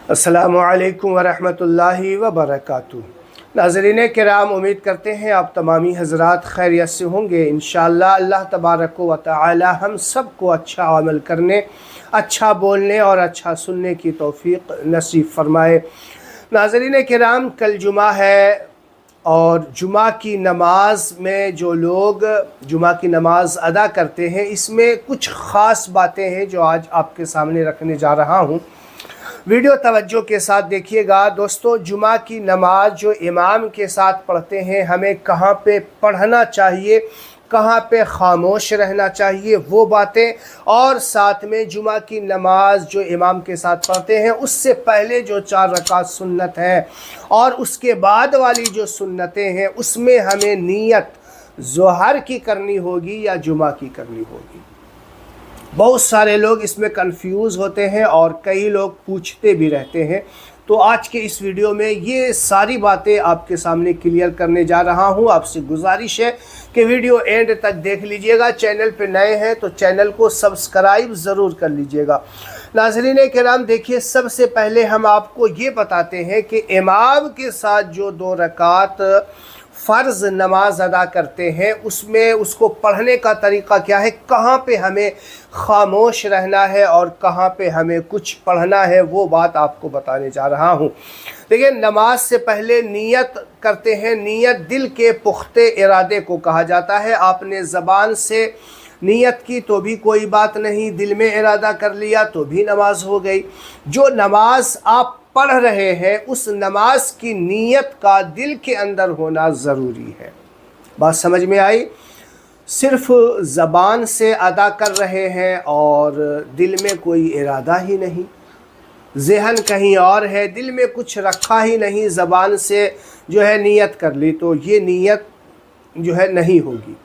अस्सलामु अलैकुम वरहमतुल्लाहि वबरकातुहू। नाज़रीन किराम, उम्मीद करते हैं आप तमामी हज़रात खैरियत से होंगे। इंशाअल्लाह अल्लाह तबारक व तआला हम सब को अच्छा अमल करने, अच्छा बोलने और अच्छा सुनने की तौफ़ीक़ नसीब फ़रमाए। नाज़रीन किराम, कल जुमा है और जुमा की नमाज में जो लोग जुमा की नमाज अदा करते हैं, इसमें कुछ ख़ास बातें हैं जो आज आपके सामने रखने जा रहा हूँ। वीडियो तवज्जो के साथ देखिएगा। दोस्तों, जुमा की नमाज जो इमाम के साथ पढ़ते हैं, हमें कहाँ पे पढ़ना चाहिए, कहाँ पे खामोश रहना चाहिए, वो बातें, और साथ में जुमा की नमाज जो इमाम के साथ पढ़ते हैं उससे पहले जो 4 रकात सुन्नत है और उसके बाद वाली जो सुन्नतें हैं उसमें हमें नियत ज़ोहर की करनी होगी या जुमा की करनी होगी। बहुत सारे लोग इसमें कंफ्यूज होते हैं और कई लोग पूछते भी रहते हैं। तो आज के इस वीडियो में ये सारी बातें आपके सामने क्लियर करने जा रहा हूँ। आपसे गुजारिश है कि वीडियो एंड तक देख लीजिएगा। चैनल पे नए हैं तो चैनल को सब्सक्राइब ज़रूर कर लीजिएगा। नाज़रीन किराम, देखिए, सबसे पहले हम आपको ये बताते हैं कि इमाम के साथ जो 2 रकात फ़र्ज़ नमाज अदा करते हैं उसमें उसको पढ़ने का तरीक़ा क्या है, कहाँ पे हमें ख़ामोश रहना है और कहाँ पे हमें कुछ पढ़ना है, वो बात आपको बताने जा रहा हूँ। देखिए, नमाज से पहले नियत करते हैं। नियत दिल के पुख्ते इरादे को कहा जाता है। आपने ज़बान से नियत की तो भी कोई बात नहीं, दिल में इरादा कर लिया तो भी नमाज हो गई। जो नमाज आप पढ़ रहे हैं उस नमाज की नियत का दिल के अंदर होना ज़रूरी है। बात समझ में आई? सिर्फ ज़बान से अदा कर रहे हैं और दिल में कोई इरादा ही नहीं, ज़हन कहीं और है, दिल में कुछ रखा ही नहीं, ज़बान से जो है नियत कर ली, तो ये नियत जो है नहीं होगी।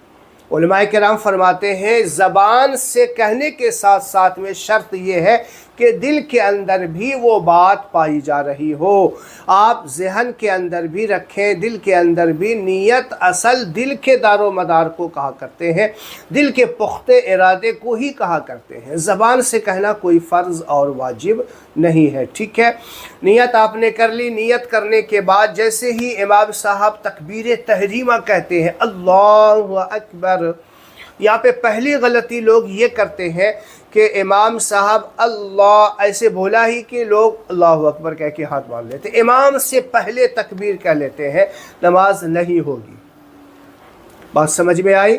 उलमाए किराम फरमाते हैं ज़बान से कहने के साथ साथ में शर्त ये है कि दिल के अंदर भी वो बात पाई जा रही हो। आप ज़हन के अंदर भी रखें, दिल के अंदर भी। नियत असल दिल के दारो मदार को कहा करते हैं, दिल के पुख्ते इरादे को ही कहा करते हैं। ज़बान से कहना कोई फ़र्ज़ और वाजिब नहीं है। ठीक है, नियत आपने कर ली। नियत करने के बाद जैसे ही इमाम साहब तकबीर तहरीमा कहते हैं, अल्लाहु अकबर, यहाँ पे पहली गलती लोग ये करते हैं कि इमाम साहब अल्लाह ऐसे बोला ही कि लोग अल्लाहु अकबर कह के हाथ बांध लेते, इमाम से पहले तकबीर कह लेते हैं, नमाज नहीं होगी। बात समझ में आई?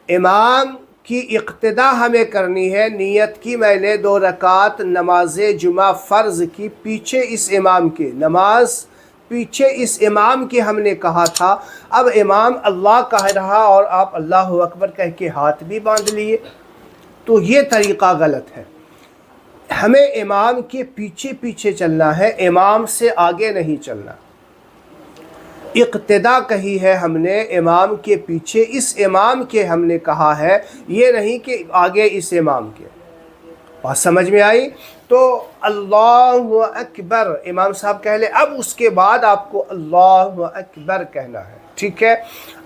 इमाम की इक्तिदा हमें करनी है। नियत की मैंने 2 रकात नमाज जुमा फ़र्ज़ की, पीछे इस इमाम के, नमाज पीछे इस इमाम की हमने कहा था। अब इमाम अल्लाह कह रहा और आप अल्लाहु अकबर कह के हाथ भी बांध लिए, तो ये तरीक़ा गलत है। हमें इमाम के पीछे पीछे चलना है, इमाम से आगे नहीं चलना। इक्तिदा कही है हमने, इमाम के पीछे इस इमाम के हमने कहा है, ये नहीं कि आगे इस इमाम के। बात समझ में आई? तो अल्लाहु अकबर इमाम साहब कह ले, अब उसके बाद आपको अल्लाहु अकबर कहना है। ठीक है,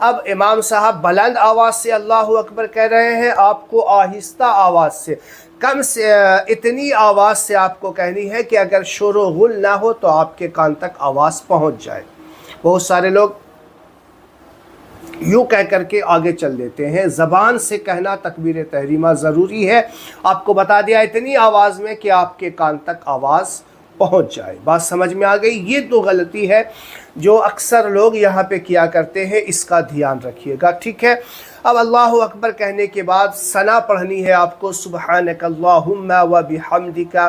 अब इमाम साहब बुलंद आवाज़ से अल्लाहु अकबर कह रहे हैं, आपको आहिस्ता आवाज़ से, कम से इतनी आवाज़ से आपको कहनी है कि अगर शोर व गुल ना हो तो आपके कान तक आवाज़ पहुंच जाए। बहुत सारे लोग यूँ कह करके आगे चल देते हैं। ज़बान से कहना तकबीर तहरीमा ज़रूरी है। आपको बता दिया इतनी आवाज़ में कि आपके कान तक आवाज़ पहुंच जाए। बात समझ में आ गई? ये तो गलती है जो अक्सर लोग यहाँ पे किया करते हैं, इसका ध्यान रखिएगा। ठीक है, अब अल्लाहु अकबर कहने के बाद सना पढ़नी है आपको, सुब्हानकल्लाहुम्मा व बिहम्दिका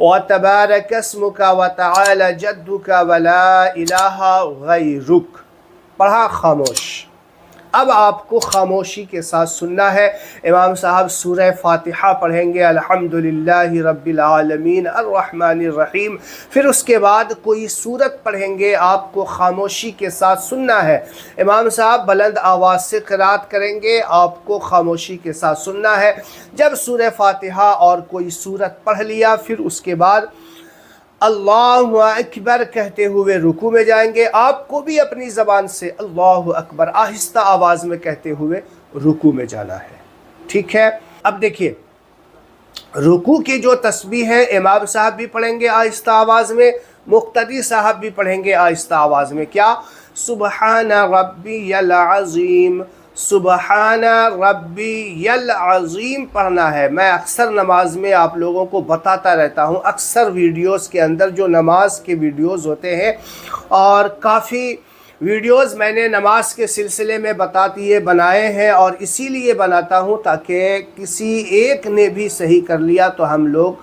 व तबारक अस्मुका व तआला जद्दुका व ला इलाहा गैरुक। पढ़ा, खामोश। अब आपको खामोशी के साथ सुनना है। इमाम साहब सूरह फातिहा पढ़ेंगे, अल्हम्दुलिल्लाहि रब्बिल आलमीन अर्रहमानिर रहीम, फिर उसके बाद कोई सूरत पढ़ेंगे, आपको खामोशी के साथ सुनना है। इमाम साहब बुलंद आवाज़ से क़िराअत करेंगे, आपको खामोशी के साथ सुनना है। जब सूरह फातिहा और कोई सूरत पढ़ लिया, फिर उसके बाद अल्लाहु अकबर कहते हुए रुकू में जाएंगे। आपको भी अपनी ज़बान से अल्लाहु अकबर आहिस्ता आवाज़ में कहते हुए रुकू में जाना है। ठीक है, अब देखिए, रुकू की जो तस्बीह है इमाम साहब भी पढ़ेंगे आहिस्ता आवाज़ में, मुक्तदी साहब भी पढ़ेंगे आहिस्ता आवाज़ में। क्या? सुबहान रब्बियल अज़ीम, सुबहान रब्बियल अज़ीम पढ़ना है। मैं अक्सर नमाज में आप लोगों को बताता रहता हूँ, अक्सर वीडियोस के अंदर जो नमाज के वीडियोस होते हैं, और काफ़ी वीडियोस मैंने नमाज के सिलसिले में बनाए हैं, और इसीलिए बनाता हूँ ताकि किसी एक ने भी सही कर लिया तो हम लोग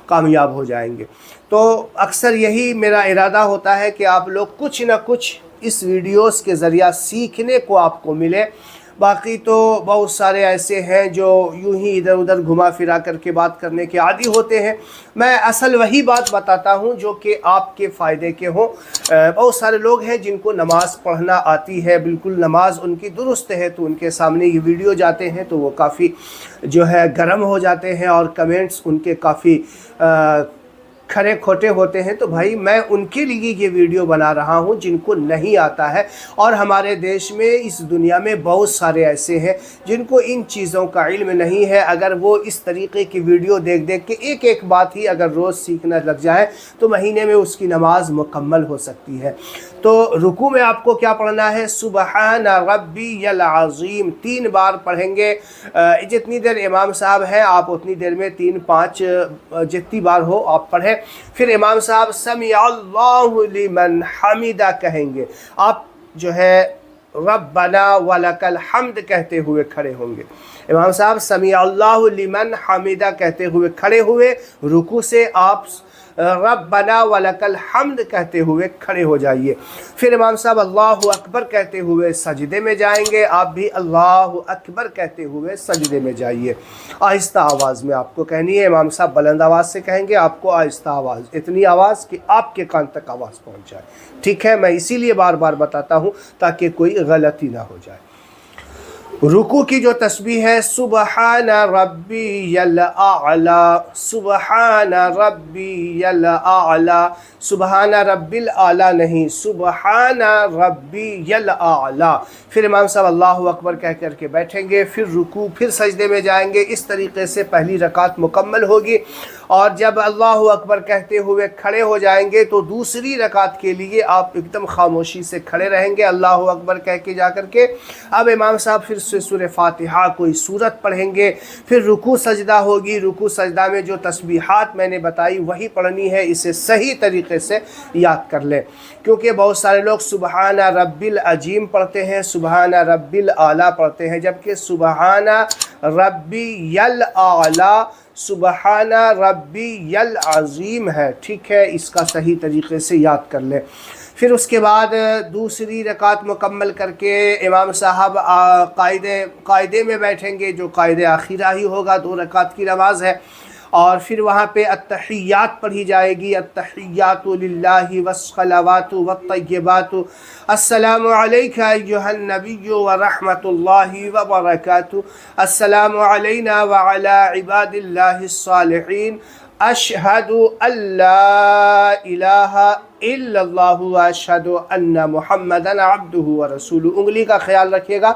कामयाब हो जाएंगे। तो अक्सर यही मेरा इरादा होता है कि आप लोग कुछ ना कुछ इस वीडियोस के ज़रिया सीखने को आपको मिले। बाकी तो बहुत सारे ऐसे हैं जो यूं ही इधर उधर घुमा फिरा करके बात करने के आदी होते हैं। मैं असल वही बात बताता हूं जो कि आपके फ़ायदे के हों। बहुत सारे लोग हैं जिनको नमाज़ पढ़ना आती है, बिल्कुल नमाज उनकी दुरुस्त है, तो उनके सामने ये वीडियो जाते हैं तो वो काफ़ी जो है गर्म हो जाते हैं और कमेंट्स उनके काफ़ी खरे खोटे होते हैं। तो भाई मैं उनके लिए ये वीडियो बना रहा हूँ जिनको नहीं आता है, और हमारे देश में इस दुनिया में बहुत सारे ऐसे हैं जिनको इन चीज़ों का इल्म नहीं है। अगर वो इस तरीके की वीडियो देख देख के एक एक बात ही अगर रोज़ सीखना लग जाए तो महीने में उसकी नमाज मुकम्मल हो सकती है। तो रुकू में आपको क्या पढ़ना है? सुबहान रब्बियल अज़ीम 3 बार पढ़ेंगे। जितनी देर इमाम साहब हैं आप उतनी देर में 3-5 जितनी बार हो आप पढ़ें। फिर इमाम साहब समी अल्लाहु लिमन हमीदा कहेंगे। आप जो है रब्बना वलकल हम्द कहते हुए खड़े होंगे। इमाम साहब समी अल्लाहु लिमन हमीदा कहते हुए खड़े हुए, रुकू से आप रब्बना वलकल हम्द कहते हुए खड़े हो जाइए। फिर इमाम साहब अल्लाहु अकबर कहते हुए सजदे में जाएंगे, आप भी अल्लाहु अकबर कहते हुए सजदे में जाइए। आहिस्ता आवाज़ में आपको कहनी है। इमाम साहब बुलंद आवाज़ से कहेंगे, आपको आहिस्ता आवाज़, इतनी आवाज़ कि आपके कान तक आवाज़ पहुँच जाए। ठीक है, मैं इसीलिए बार बार बताता हूँ ताकि कोई गलती ना हो जाए। रुकू की जो तस्बीह है सुबहान रब्बियल आला, सुबहान रब्बियल आला, सुबहान रब्बिल आला नहीं, सुबहान रब्बियल आला। फिर इमाम साहब अल्लाहु अकबर कह करके बैठेंगे, फिर रुकू, फिर सजदे में जाएंगे। इस तरीके से पहली रकात मुकम्मल होगी, और जब अल्लाहु अकबर कहते हुए खड़े हो जाएंगे तो दूसरी रकात के लिए आप एकदम खामोशी से खड़े रहेंगे अल्लाहु अकबर कह के जा करके। अब इमाम साहब फिर से सूरह फातिहा कोई सूरत पढ़ेंगे, फिर रुकू सजदा होगी। रुकू सजदा में जो तस्बीहात मैंने बताई वही पढ़नी है। इसे सही तरीके से याद कर लें, क्योंकि बहुत सारे लोग सुबहाना रब्बिल अजीम पढ़ते हैं, सुबहाना रब्बिल आला पढ़ते हैं, जबकि सुबहाना रब्बियल आला सुबहाना रब्बियल अज़ीम है। ठीक है, इसका सही तरीके से याद कर लें। फिर उसके बाद दूसरी रकात मुकम्मल करके इमाम साहब कायदे में बैठेंगे, जो कायदे आखिरा ही होगा। 2 रकात की नमाज है, और फिर वहाँ पे अत्तहियात पढ़ी जाएगी। अत्तहियातु लिल्लाहि वस्सलावातु वत्तय्यिबातु अस्सलामु अलैका अय्युहन नबिय्यु व रहमतुल्लाहि व बरकातुहू, अस्सलामु अलैना व अला इबादिल्लाहिस सालिहीन, अशहदु अल्ला इलाहा इल्लल्लाहु व अशहदु अन्ना मुहम्मदन अब्दुहु व रसूलुहू। उंगली का ख्याल रखिएगा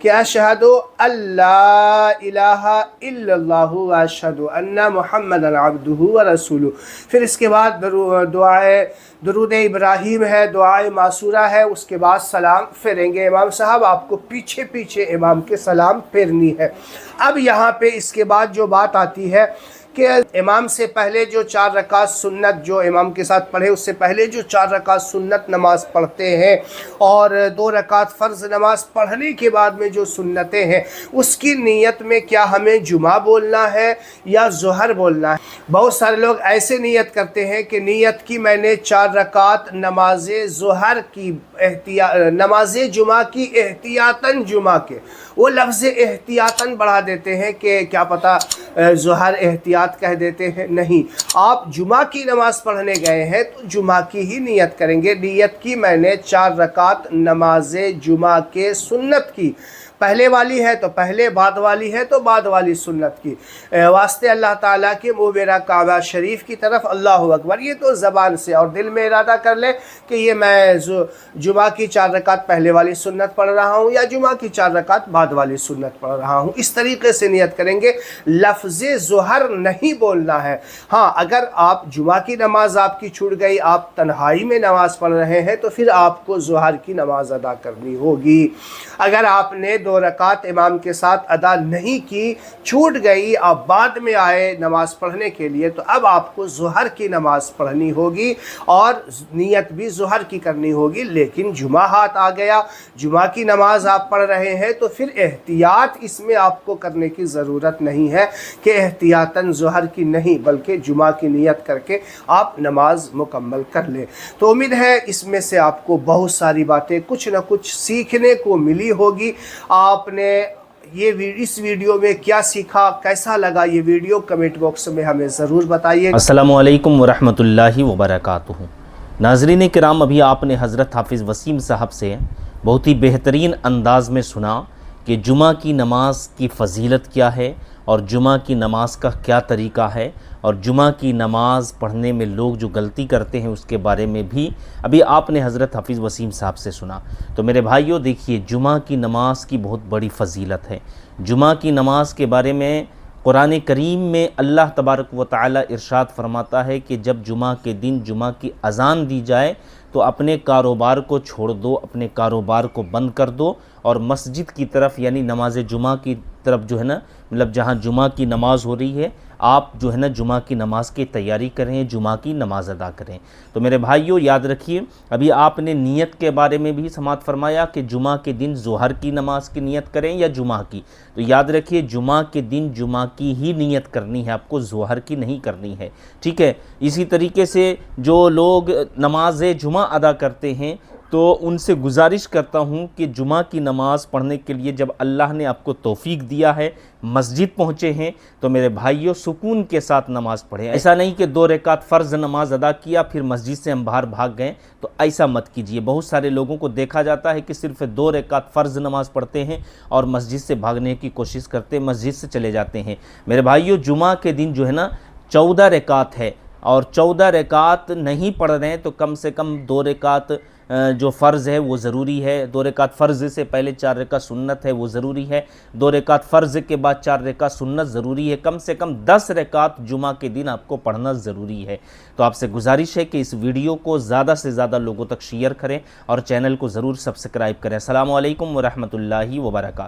कि अशहदु अल्ला इलाहा इल्लल्लाहु व अशहदु अन्ना मुहम्मदन अब्दुहु व रसूलुहू। फिर इसके बाद दुआए दरूद इब्राहीम है, दुआए मासूरा है, उसके बाद सलाम फेरेंगे इमाम साहब। आपको पीछे पीछे इमाम के सलाम फेरनी है। अब यहाँ पे इसके बाद जो बात आती है कि इमाम से पहले जो 4 रकात सुन्नत जो इमाम के साथ पढ़े, उससे पहले जो 4 रकात सुन्नत नमाज पढ़ते हैं, और 2 रकात फ़र्ज़ नमाज पढ़ने के बाद में जो सुन्नतें हैं, उसकी नीयत में क्या हमें जुमा बोलना है या ज़ोहर बोलना है। बहुत सारे लोग ऐसे नीयत करते हैं कि नीयत की मैंने 4 रकात नमाज ज़ोहर की नमाज जुमा की एहतियातन जुमा के, वो लफ्ज़ एहतियातन बढ़ा देते हैं कि क्या पता ज़ोहर एहतियात कह देते हैं। नहीं, आप जुमा की नमाज़ पढ़ने गए हैं तो जुमा की ही नियत करेंगे। नियत की मैंने 4 रकात नमाज जुमा के सुन्नत की, پہلے والی ہے تو پہلے، بعد والی ہے تو بعد والی سنت کی۔ واسطے اللہ تعالیٰ کے منہ میرا کعبہ شریف کی طرف اللہ اکبر، یہ تو زبان سے، اور دل میں ارادہ کر لے کہ یہ میں جمعہ کی 4 رکعت پہلے والی سنت پڑھ رہا ہوں یا جمعہ کی 4 رکعت بعد والی سنت پڑھ رہا ہوں، اس طریقے سے نیت کریں گے۔ لفظ ظہر نہیں بولنا ہے۔ ہاں اگر آپ جمعہ کی نماز آپ کی چھوٹ گئی، آپ تنہائی میں نماز پڑھ رہے ہیں تو پھر آپ کو ظہر کی نماز ادا کرنی ہوگی۔ اگر آپ نے 2 رکعت امام کے ساتھ ادا نہیں کی، چھوٹ گئی، آپ بعد میں آئے نماز پڑھنے کے لیے، تو اب آپ کو ظہر کی نماز پڑھنی ہوگی اور نیت بھی ظہر کی کرنی ہوگی۔ لیکن جمعہ ہاتھ آ گیا، جمعہ کی نماز آپ پڑھ رہے ہیں تو پھر احتیاط اس میں آپ کو کرنے کی ضرورت نہیں ہے کہ احتیاطاً ظہر کی نہیں، بلکہ جمعہ کی نیت کر کے آپ نماز مکمل کر لیں۔ تو امید ہے اس میں سے آپ کو بہت ساری باتیں کچھ نہ کچھ سیکھنے کو ملی ہوگی۔ آپ نے اس ویڈیو میں کیا سیکھا، کیسا لگا یہ ویڈیو، کمنٹ باکس میں ہمیں ضرور بتائیے۔ السلام علیکم ورحمۃ اللہ وبرکاتہ۔ ناظرین کرام، ابھی آپ نے حضرت حافظ وسیم صاحب سے بہت ہی بہترین انداز میں سنا کہ جمعہ کی نماز کی فضیلت کیا ہے اور جمعہ کی نماز کا کیا طریقہ ہے، اور جمعہ کی نماز پڑھنے میں لوگ جو غلطی کرتے ہیں اس کے بارے میں بھی ابھی آپ نے حضرت حافظ وسیم صاحب سے سنا۔ تو میرے بھائیوں دیکھیے، جمعہ کی نماز کی بہت بڑی فضیلت ہے۔ جمعہ کی نماز کے بارے میں قرآن کریم میں اللہ تبارک و تعالی ارشاد فرماتا ہے کہ جب جمعہ کے دن جمعہ کی اذان دی جائے تو اپنے کاروبار کو چھوڑ دو، اپنے کاروبار کو بند کر دو اور مسجد کی طرف، یعنی نماز جمعہ کی طرف جو ہے نا، مطلب جہاں جمعہ کی نماز ہو رہی ہے، آپ جو ہے نا جمعہ کی نماز کی تیاری کریں، جمعہ کی نماز ادا کریں۔ تو میرے بھائیوں یاد رکھیے، ابھی آپ نے نیت کے بارے میں بھی سماعت فرمایا کہ جمعہ کے دن ظہر کی نماز کی نیت کریں یا جمعہ کی، تو یاد رکھیے جمعہ کے دن جمعہ کی ہی نیت کرنی ہے، آپ کو ظہر کی نہیں کرنی ہے، ٹھیک ہے۔ اسی طریقے سے جو لوگ نماز جمعہ ادا کرتے ہیں تو ان سے گزارش کرتا ہوں کہ جمعہ کی نماز پڑھنے کے لیے جب اللہ نے آپ کو توفیق دیا ہے، مسجد پہنچے ہیں، تو میرے بھائیوں سکون کے ساتھ نماز پڑھیں۔ ایسا نہیں کہ 2 رکعت فرض نماز ادا کیا پھر مسجد سے ہم باہر بھاگ گئے، تو ایسا مت کیجیے۔ بہت سارے لوگوں کو دیکھا جاتا ہے کہ صرف 2 رکعت فرض نماز پڑھتے ہیں اور مسجد سے بھاگنے کی کوشش کرتے ہیں، مسجد سے چلے جاتے ہیں۔ میرے بھائیوں جمعہ کے دن جو ہے نا 14 رکعت ہے، اور 14 رکعت نہیں پڑھ رہے ہیں تو کم سے کم 2 رکعت جو فرض ہے وہ ضروری ہے، 2 رکعت فرض سے پہلے 4 رکعت سنت ہے وہ ضروری ہے، 2 رکعت فرض کے بعد 4 رکعت سنت ضروری ہے، کم سے کم 10 رکعت جمعہ کے دن آپ کو پڑھنا ضروری ہے۔ تو آپ سے گزارش ہے کہ اس ویڈیو کو زیادہ سے زیادہ لوگوں تک شیئر کریں اور چینل کو ضرور سبسکرائب کریں۔ السلام علیکم ورحمۃ اللہ وبرکاتہ۔